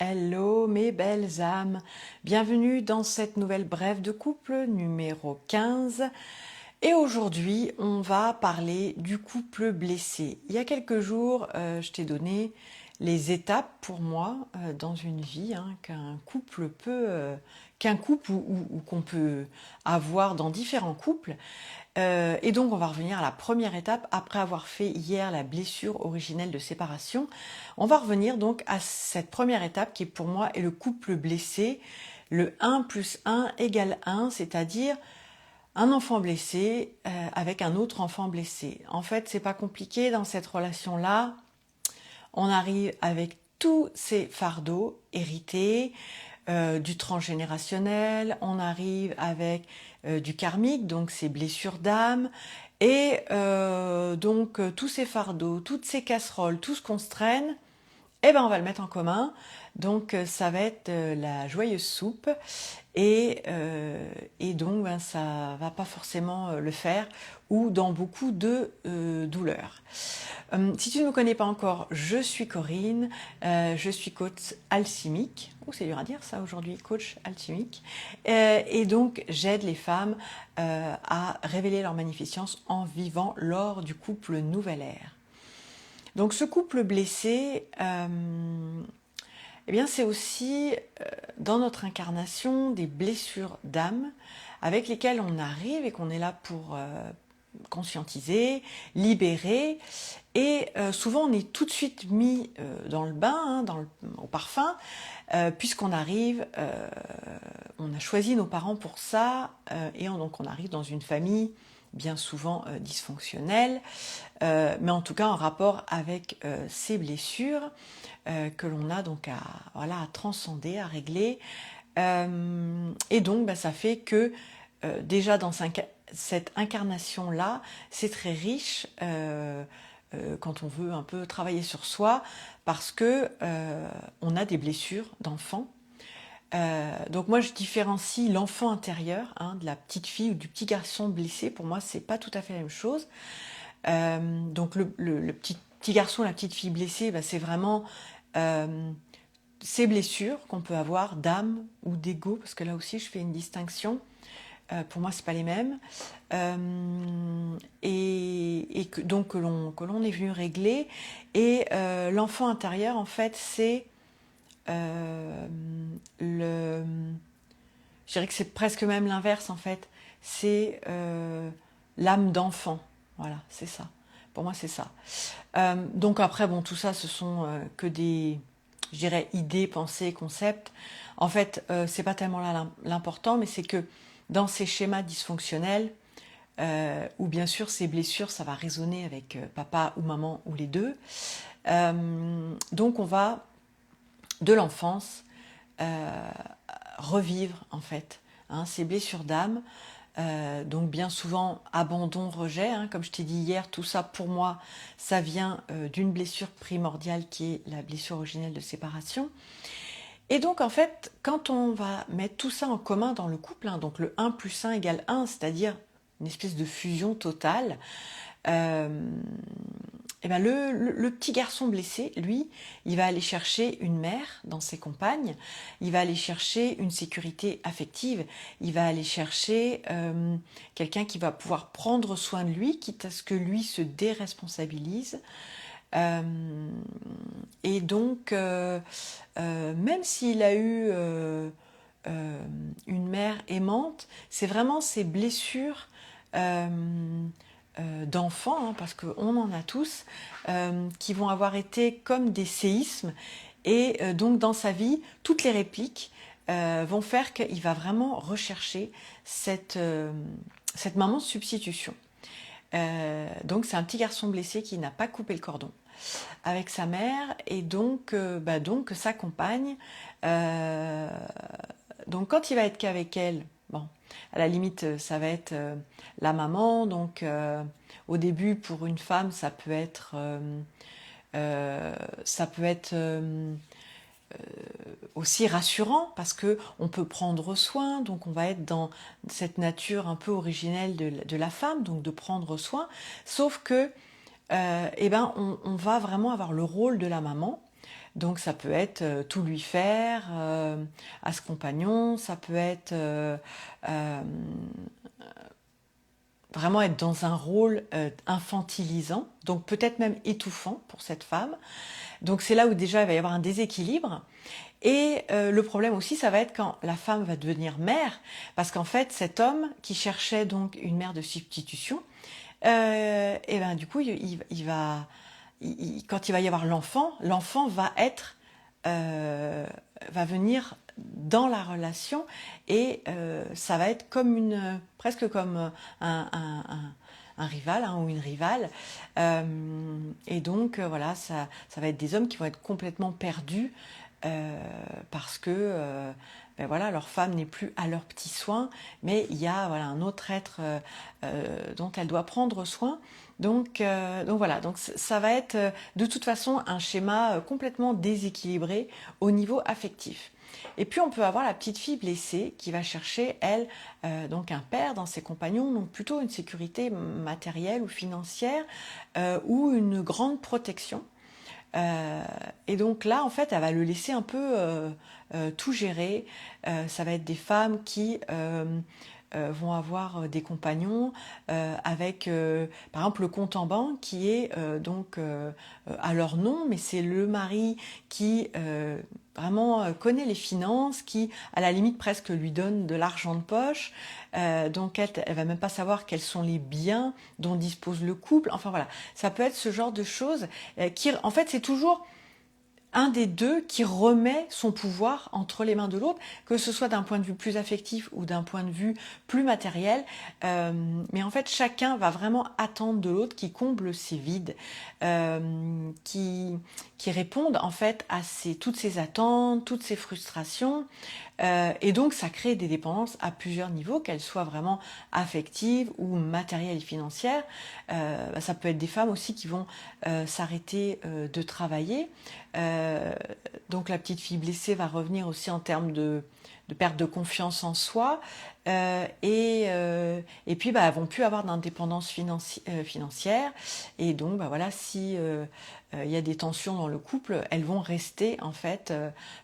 Hello mes belles âmes, bienvenue dans cette nouvelle brève de couple numéro 15. Et aujourd'hui, on va parler du couple blessé. Il y a quelques jours, je t'ai donné les étapes pour moi dans une vie qu'un couple peut, qu'un couple ou qu'on peut avoir dans différents couples. Et donc on va revenir à la première étape après avoir fait hier la blessure originelle de séparation. On va revenir donc à cette première étape qui pour moi est le couple blessé, le 1 plus 1 égale 1, c'est-à-dire un enfant blessé avec un autre enfant blessé. En fait, c'est pas compliqué dans cette relation-là. On arrive avec tous ces fardeaux hérités, du transgénérationnel, on arrive avec du karmique, donc ces blessures d'âme, et donc tous ces fardeaux, toutes ces casseroles, tout ce qu'on se traîne, eh ben on va le mettre en commun. Donc ça va être la joyeuse soupe et donc ben, ça va pas forcément le faire ou dans beaucoup de douleurs. Si tu ne me connais pas encore, je suis Corinne, je suis coach alchimique, c'est dur à dire ça aujourd'hui, coach alchimique, et donc j'aide les femmes à révéler leur magnificence en vivant lors du couple nouvelle ère. Donc ce couple blessé, eh bien c'est aussi dans notre incarnation des blessures d'âme avec lesquelles on arrive et qu'on est là pour conscientiser, libérer, et souvent on est tout de suite mis dans le bain, au parfum, puisqu'on arrive, on a choisi nos parents pour ça, et donc on arrive dans une famille bien souvent dysfonctionnelle, mais en tout cas en rapport avec ces blessures que l'on a donc à transcender, à régler. Et donc ça fait que déjà dans cette incarnation-là, c'est très riche quand on veut un peu travailler sur soi, parce que on a des blessures d'enfant. Donc moi je différencie l'enfant intérieur de la petite fille ou du petit garçon blessé. Pour moi c'est pas tout à fait la même chose. Donc le petit garçon, la petite fille blessée, c'est vraiment ces blessures qu'on peut avoir d'âme ou d'ego, parce que là aussi je fais une distinction. Pour moi c'est pas les mêmes, et donc que l'on est venu régler. Et l'enfant intérieur en fait c'est je dirais que c'est presque même l'inverse en fait, c'est l'âme d'enfant, voilà, c'est ça, pour moi c'est ça. Donc après bon, tout ça ce sont que des, je dirais, idées, pensées, concepts. En fait c'est pas tellement là l'important, mais c'est que dans ces schémas dysfonctionnels, où bien sûr ces blessures ça va résonner avec papa ou maman ou les deux, donc on va de l'enfance revivre en fait ces blessures d'âme. Donc bien souvent abandon, rejet, comme je t'ai dit hier, tout ça pour moi ça vient d'une blessure primordiale qui est la blessure originelle de séparation. Et donc en fait quand on va mettre tout ça en commun dans le couple, donc le 1 plus 1 égale 1, c'est-à-dire une espèce de fusion totale, et ben le petit garçon blessé, lui, il va aller chercher une mère dans ses compagnes, il va aller chercher une sécurité affective, il va aller chercher quelqu'un qui va pouvoir prendre soin de lui, quitte à ce que lui se déresponsabilise. Et donc, même s'il a eu une mère aimante, c'est vraiment ces blessures d'enfants, parce qu'on en a tous, qui vont avoir été comme des séismes, et donc dans sa vie, toutes les répliques vont faire qu'il va vraiment rechercher cette maman de substitution. Donc c'est un petit garçon blessé qui n'a pas coupé le cordon avec sa mère, et donc sa compagne. Donc quand il va être qu'avec elle, bon, à la limite ça va être la maman. Donc au début pour une femme ça peut être aussi rassurant, parce que on peut prendre soin, donc on va être dans cette nature un peu originelle de la femme, donc de prendre soin, sauf que on va vraiment avoir le rôle de la maman, Donc ça peut être tout lui faire à ce compagnon, ça peut être vraiment être dans un rôle infantilisant, donc peut-être même étouffant pour cette femme. Donc c'est là où déjà il va y avoir un déséquilibre. Et le problème aussi, ça va être quand la femme va devenir mère, parce qu'en fait, cet homme qui cherchait donc une mère de substitution, et ben du coup, quand il va y avoir l'enfant, l'enfant va venir dans la relation et ça va être comme presque comme un rival ou une rivale. Et donc voilà, ça va être des hommes qui vont être complètement perdus parce que ben voilà, leur femme n'est plus à leurs petits soins, mais il y a voilà, un autre être dont elle doit prendre soin. Donc voilà, donc ça va être de toute façon un schéma complètement déséquilibré au niveau affectif. Et puis on peut avoir la petite fille blessée qui va chercher, elle, donc un père dans ses compagnons, donc plutôt une sécurité matérielle ou financière ou une grande protection. Et donc là, en fait, elle va le laisser un peu tout gérer. Ça va être des femmes qui vont avoir des compagnons avec, par exemple, le compte en banque qui est donc à leur nom, mais c'est le mari qui vraiment connaît les finances, qui à la limite presque lui donne de l'argent de poche. Donc elle va même pas savoir quels sont les biens dont dispose le couple. Enfin voilà, ça peut être ce genre de choses qui, en fait, c'est toujours un des deux qui remet son pouvoir entre les mains de l'autre, que ce soit d'un point de vue plus affectif ou d'un point de vue plus matériel. Mais en fait, chacun va vraiment attendre de l'autre qui comble ses vides, qui répondent en fait à toutes ses attentes, toutes ses frustrations. Et donc, ça crée des dépendances à plusieurs niveaux, qu'elles soient vraiment affectives ou matérielles et financières. Ça peut être des femmes aussi qui vont s'arrêter de travailler. Donc, la petite fille blessée va revenir aussi en termes de perte de confiance en soi. Et puis, elles vont plus avoir d'indépendance financière. Et donc, voilà, si il y a des tensions dans le couple, elles vont rester en fait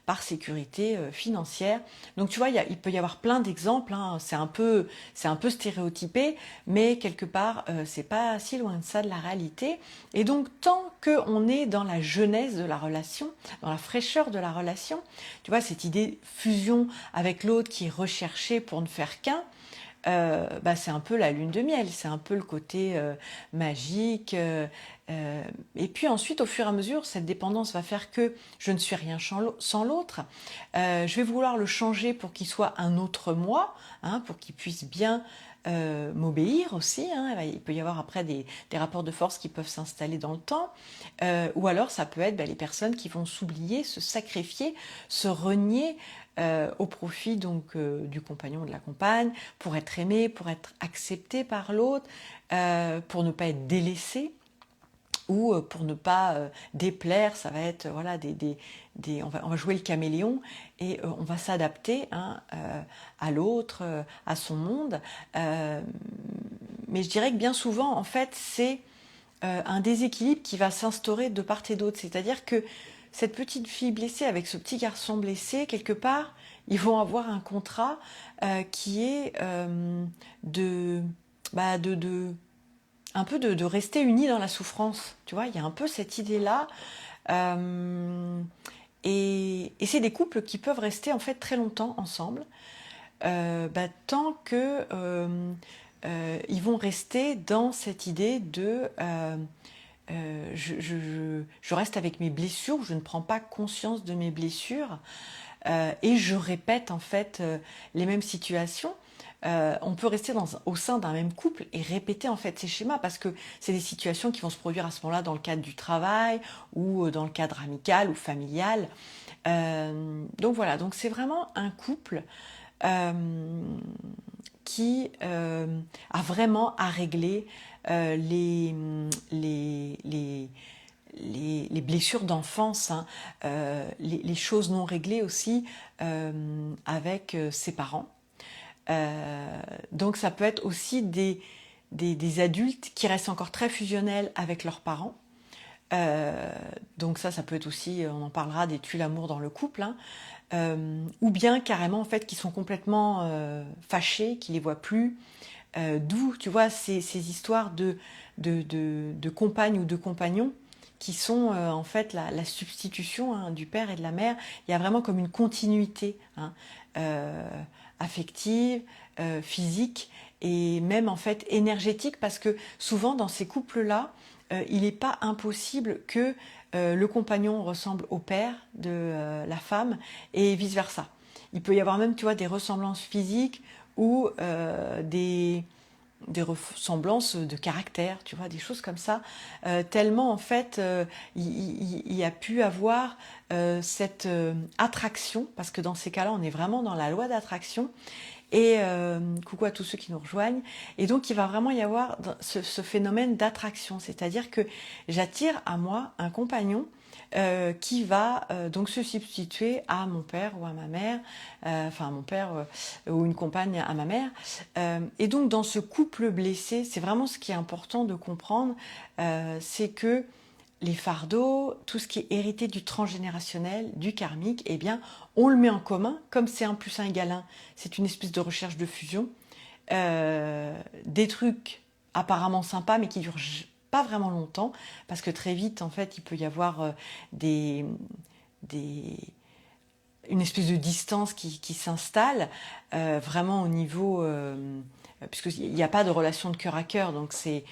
par sécurité financière. Donc tu vois, il peut y avoir plein d'exemples, hein. C'est un peu stéréotypé, mais quelque part, c'est pas si loin de ça de la réalité. Et donc tant qu'on est dans la jeunesse de la relation, dans la fraîcheur de la relation, tu vois, cette idée fusion avec l'autre qui est recherchée pour ne faire qu'un, c'est un peu la lune de miel, c'est un peu le côté magique. Et puis ensuite, au fur et à mesure, cette dépendance va faire que je ne suis rien sans l'autre. Je vais vouloir le changer pour qu'il soit un autre moi, hein, pour qu'il puisse bien m'obéir aussi. Hein. Il peut y avoir après des rapports de force qui peuvent s'installer dans le temps. Ou alors ça peut être les personnes qui vont s'oublier, se sacrifier, se renier au profit donc du compagnon ou de la compagne, pour être aimé, pour être accepté par l'autre, pour ne pas être délaissé ou pour ne pas déplaire. Ça va être voilà on va jouer le caméléon et on va s'adapter à l'autre, à son monde. Mais je dirais que bien souvent, en fait, c'est un déséquilibre qui va s'instaurer de part et d'autre. C'est-à-dire que cette petite fille blessée avec ce petit garçon blessé, quelque part, ils vont avoir un contrat qui est un peu de rester unis dans la souffrance. Tu vois, il y a un peu cette idée-là. Et c'est des couples qui peuvent rester en fait très longtemps ensemble, tant que ils vont rester dans cette idée de je reste avec mes blessures, je ne prends pas conscience de mes blessures et je répète en fait les mêmes situations. On peut rester au sein d'un même couple et répéter en fait ces schémas parce que c'est des situations qui vont se produire à ce moment-là dans le cadre du travail ou dans le cadre amical ou familial. Donc voilà, donc c'est vraiment un couple qui a vraiment à régler les blessures d'enfance, hein, les choses non réglées aussi avec ses parents. Donc ça peut être aussi des adultes qui restent encore très fusionnels avec leurs parents, Donc ça peut être aussi, on en parlera, des tue-l'amour dans le couple, hein. Ou bien carrément en fait qui sont complètement fâchés, qui les voient plus. D'où, tu vois, ces histoires de compagnes ou de compagnons qui sont en fait la substitution, hein, du père et de la mère. Il y a vraiment comme une continuité, hein, affective, physique et même en fait énergétique, parce que souvent dans ces couples-là, il n'est pas impossible que le compagnon ressemble au père de la femme et vice-versa. Il peut y avoir même, tu vois, des ressemblances physiques ou des ressemblances de caractère, tu vois, des choses comme ça, tellement en fait il y a pu avoir cette attraction, parce que dans ces cas-là on est vraiment dans la loi d'attraction, et coucou à tous ceux qui nous rejoignent, et donc il va vraiment y avoir ce phénomène d'attraction, c'est-à-dire que j'attire à moi un compagnon qui va donc se substituer à mon père ou à ma mère, enfin à mon père ou une compagne à ma mère. Et donc dans ce couple blessé, c'est vraiment ce qui est important de comprendre, c'est que les fardeaux, tout ce qui est hérité du transgénérationnel, du karmique, eh bien, on le met en commun, comme c'est 1 + 1 = 1, c'est une espèce de recherche de fusion. Des trucs apparemment sympas, mais qui durent pas vraiment longtemps, parce que très vite, en fait, il peut y avoir des, une espèce de distance qui s'installe, vraiment au niveau... puisqu'il n'y a pas de relation de cœur à cœur, donc c'est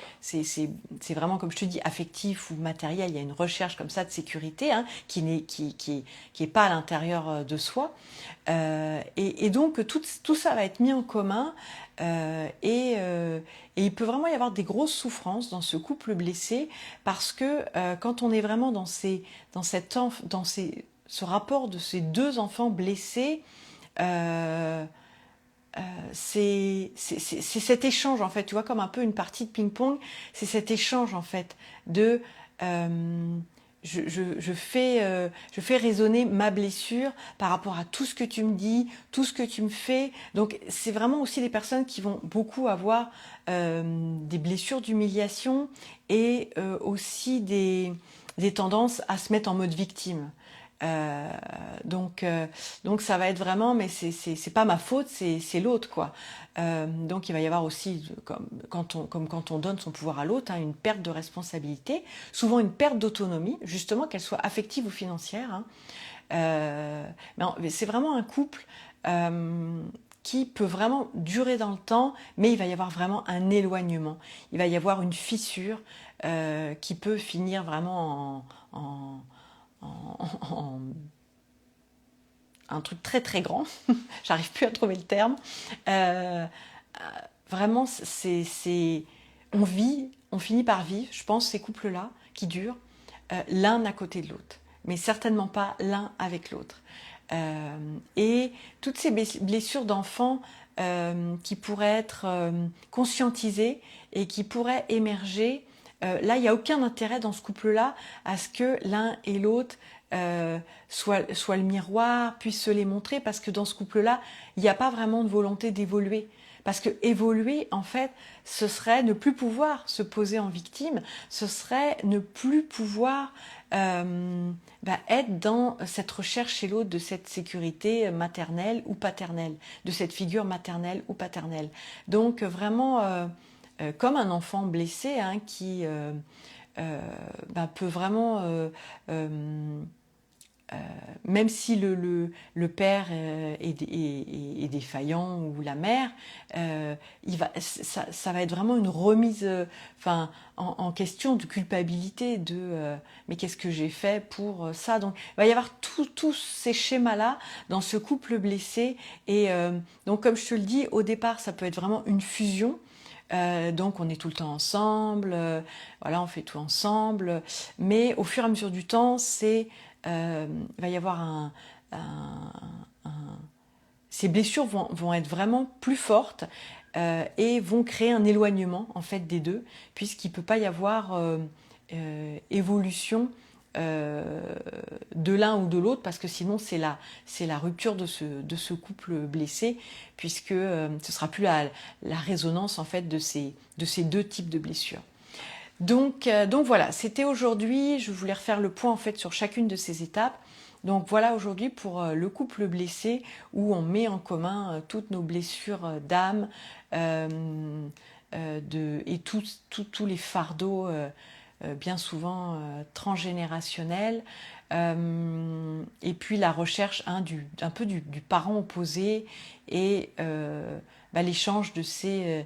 vraiment, comme je te dis, affectif ou matériel. Il y a une recherche comme ça de sécurité, hein, qui est pas à l'intérieur de soi. Et donc tout ça va être mis en commun, et il peut vraiment y avoir des grosses souffrances dans ce couple blessé, parce que quand on est vraiment dans ce rapport de ces 2 enfants blessés, c'est cet échange, en fait, tu vois, comme un peu une partie de ping-pong, c'est cet échange, en fait, de je fais résonner ma blessure par rapport à tout ce que tu me dis, tout ce que tu me fais. Donc c'est vraiment aussi des personnes qui vont beaucoup avoir des blessures d'humiliation, et aussi des tendances à se mettre en mode victime. Euh, donc ça va être vraiment, mais c'est pas ma faute, c'est l'autre, quoi. Donc il va y avoir aussi, comme quand on donne son pouvoir à l'autre, hein, une perte de responsabilité, souvent une perte d'autonomie, justement, qu'elle soit affective ou financière, hein. Mais c'est vraiment un couple qui peut vraiment durer dans le temps, mais il va y avoir vraiment un éloignement, il va y avoir une fissure qui peut finir vraiment en un truc très très grand, j'arrive plus à trouver le terme. Euh, Vraiment, on finit par vivre, je pense, ces couples-là qui durent l'un à côté de l'autre, mais certainement pas l'un avec l'autre. Et toutes ces blessures d'enfants qui pourraient être conscientisées et qui pourraient émerger, là, il n'y a aucun intérêt dans ce couple-là à ce que l'un et l'autre soit le miroir, puisse se les montrer, parce que dans ce couple-là, il n'y a pas vraiment de volonté d'évoluer. Parce que évoluer, en fait, ce serait ne plus pouvoir se poser en victime, ce serait ne plus pouvoir être dans cette recherche chez l'autre de cette sécurité maternelle ou paternelle, de cette figure maternelle ou paternelle. Donc vraiment, comme un enfant blessé, hein, qui peut vraiment... même si le père est défaillant, ou la mère, ça va être vraiment une remise en question de culpabilité, mais qu'est-ce que j'ai fait pour ça. Donc il va y avoir tous ces schémas-là dans ce couple blessé. Et donc comme je te le dis, au départ, ça peut être vraiment une fusion. Donc on est tout le temps ensemble, voilà, on fait tout ensemble, mais au fur et à mesure du temps, il va y avoir ces blessures vont être vraiment plus fortes, et vont créer un éloignement, en fait, des deux, puisqu'il ne peut pas y avoir évolution de l'un ou de l'autre, parce que sinon c'est la rupture de ce couple blessé, puisque ce sera plus la résonance, en fait, de ces 2 types de blessures. Donc voilà, c'était aujourd'hui, je voulais refaire le point en fait sur chacune de ces étapes. Donc voilà aujourd'hui pour le couple blessé où on met en commun toutes nos blessures d'âme et tous les fardeaux bien souvent transgénérationnels. Et puis la recherche un peu du parent opposé et l'échange de ces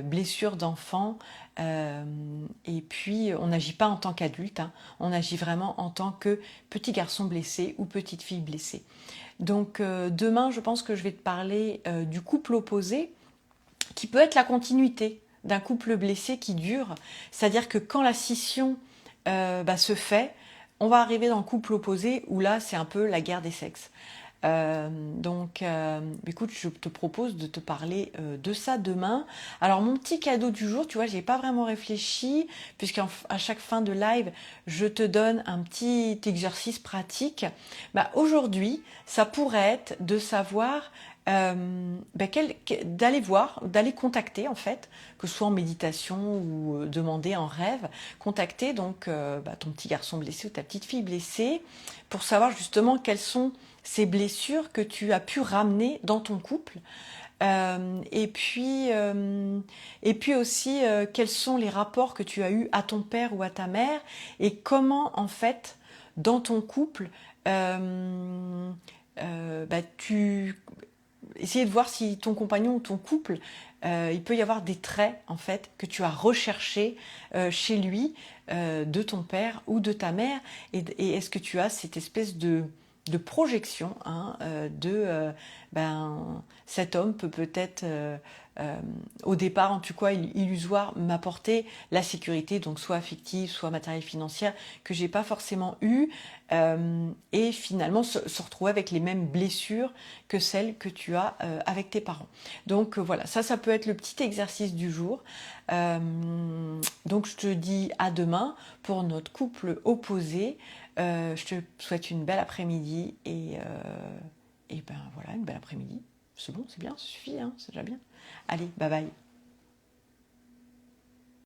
blessures d'enfants. Et puis on n'agit pas en tant qu'adulte, hein, on agit vraiment en tant que petit garçon blessé ou petite fille blessée. Donc demain je pense que je vais te parler du couple opposé qui peut être la continuité d'un couple blessé qui dure. C'est-à-dire que quand la scission se fait, on va arriver dans le couple opposé où là c'est un peu la guerre des sexes. Écoute, je te propose de te parler de ça demain. Alors mon petit cadeau du jour, tu vois, j'ai pas vraiment réfléchi puisqu'à chaque fin de live, je te donne un petit exercice pratique. Aujourd'hui, ça pourrait être de savoir d'aller contacter en fait, que ce soit en méditation ou demander en rêve, contacter donc ton petit garçon blessé ou ta petite fille blessée pour savoir justement quelles sont ces blessures que tu as pu ramener dans ton couple. Et puis aussi, quels sont les rapports que tu as eus à ton père ou à ta mère et comment, en fait, dans ton couple, tu essayer de voir si ton compagnon ou ton couple, il peut y avoir des traits, en fait, que tu as recherchés chez lui, de ton père ou de ta mère, et est-ce que tu as cette espèce de projection cet homme peut-être au départ en tout cas illusoire m'apporter la sécurité, donc soit affective soit matérielle financière, que j'ai pas forcément eu, et finalement se retrouver avec les mêmes blessures que celles que tu as avec tes parents. Donc voilà, ça peut être le petit exercice du jour. Donc je te dis à demain pour notre couple opposé. Je te souhaite une belle après-midi et ben voilà, une belle après-midi. C'est bon, c'est bien, ça suffit, hein, c'est déjà bien. Allez, bye bye.